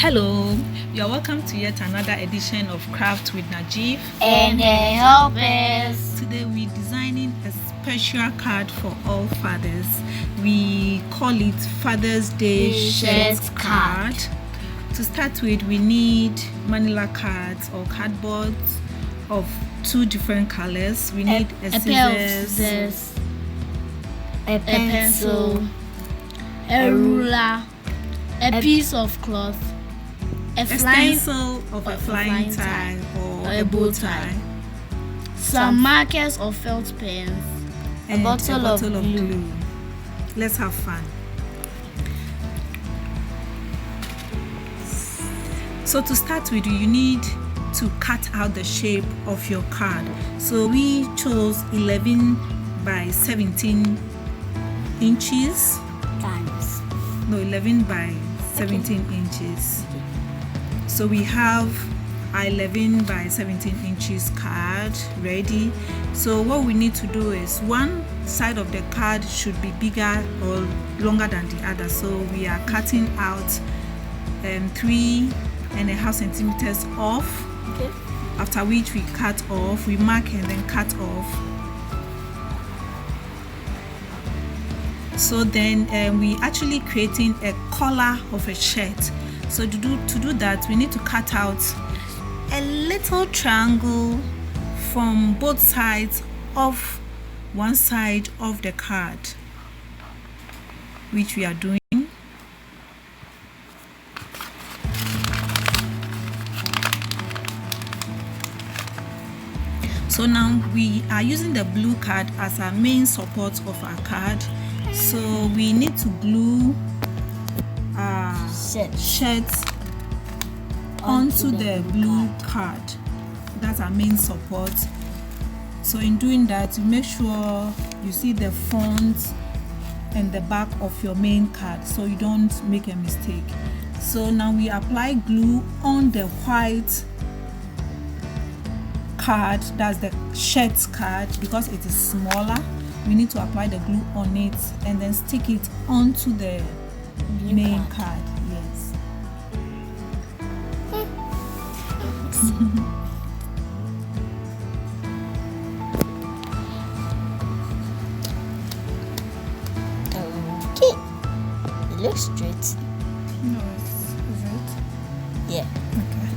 Hello, you're welcome to yet another edition of Craft with Najib and the helpers. Today we're designing a special card for all fathers. We call it Father's Day Shirt Card. To start with, we need manila cards or cardboards of two different colors. We need a scissors, a pencil, a ruler, a piece of cloth, a stencil of a flying tie or a bow tie, some markers or felt pens, and a bottle of glue. Let's have fun. So to start with, you need to cut out the shape of your card. So we chose 11 by 17 inches. 11 by 17 inches. So we have our 11 by 17 inches card ready. So what we need to do is one side of the card should be bigger or longer than the other. So we are cutting out 3.5 centimeters off. Okay. After which we cut off, we mark and then cut off. So then we actually creating a collar of a shirt. So to do that, we need to cut out a little triangle from both sides of one side of the card, which we are doing. So now we are using the blue card as our main support of our card. So we need to glue our shirts onto the blue card. That's our main support. So in doing that, you make sure you see the front and the back of your main card so you don't make a mistake. So now we apply glue on the white card, that's the shirt card, because it is smaller. We need to apply the glue on it and then stick it onto the main card. Yes. Okay. It looks straight. No, is it? Yeah. Okay.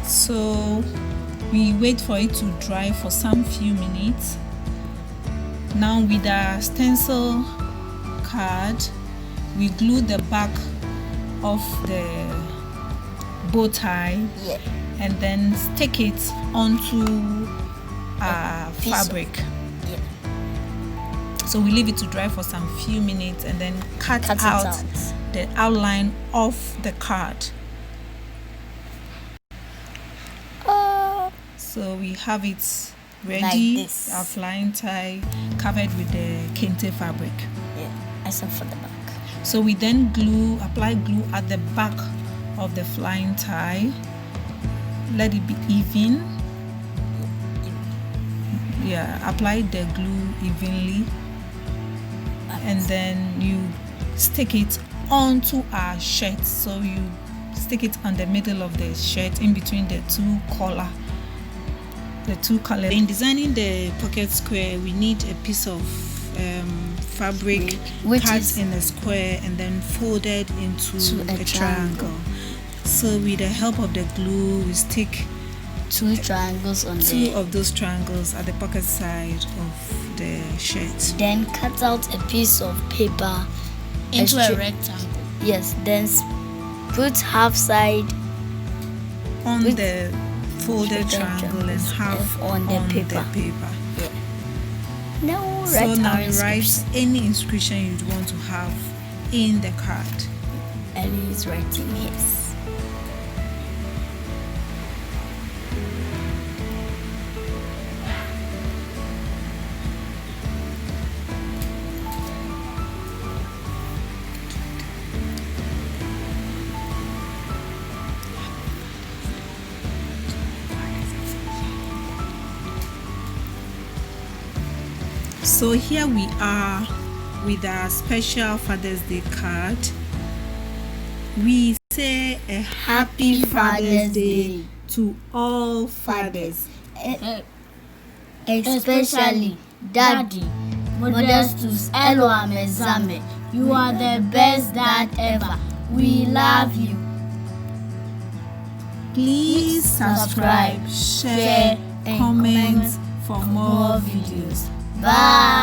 So we wait for it to dry for some few minutes. Now with our stencil card, we glue the back of the bow tie, and then stick it onto our fabric. So we leave it to dry for some few minutes and then cut out the outline of the card. So we have it ready, like our flying tie covered with the kente fabric. Yeah, except for the back. So we then apply glue at the back of the flying tie. Let it be even. Yeah, apply the glue evenly. And then you stick it onto our shirt. So you stick it on the middle of the shirt, in between the two colors. In designing the pocket square, we need a piece of fabric cut in a square and then folded into a triangle. So with the help of the glue, we stick two triangles on two of those triangles at the pocket side of the shirt. Then cut out a piece of paper into a rectangle. Yes, then put half side on the folded triangle and half on the paper. Yeah. Now write any inscription you'd want to have in the card. Ellie is writing his. So here we are with our special Father's Day card. We say a happy Father's Day to all fathers, especially Daddy Modestus Eloamezame. You are the best dad ever. We love you. Please subscribe, share, comment for more videos. Bye.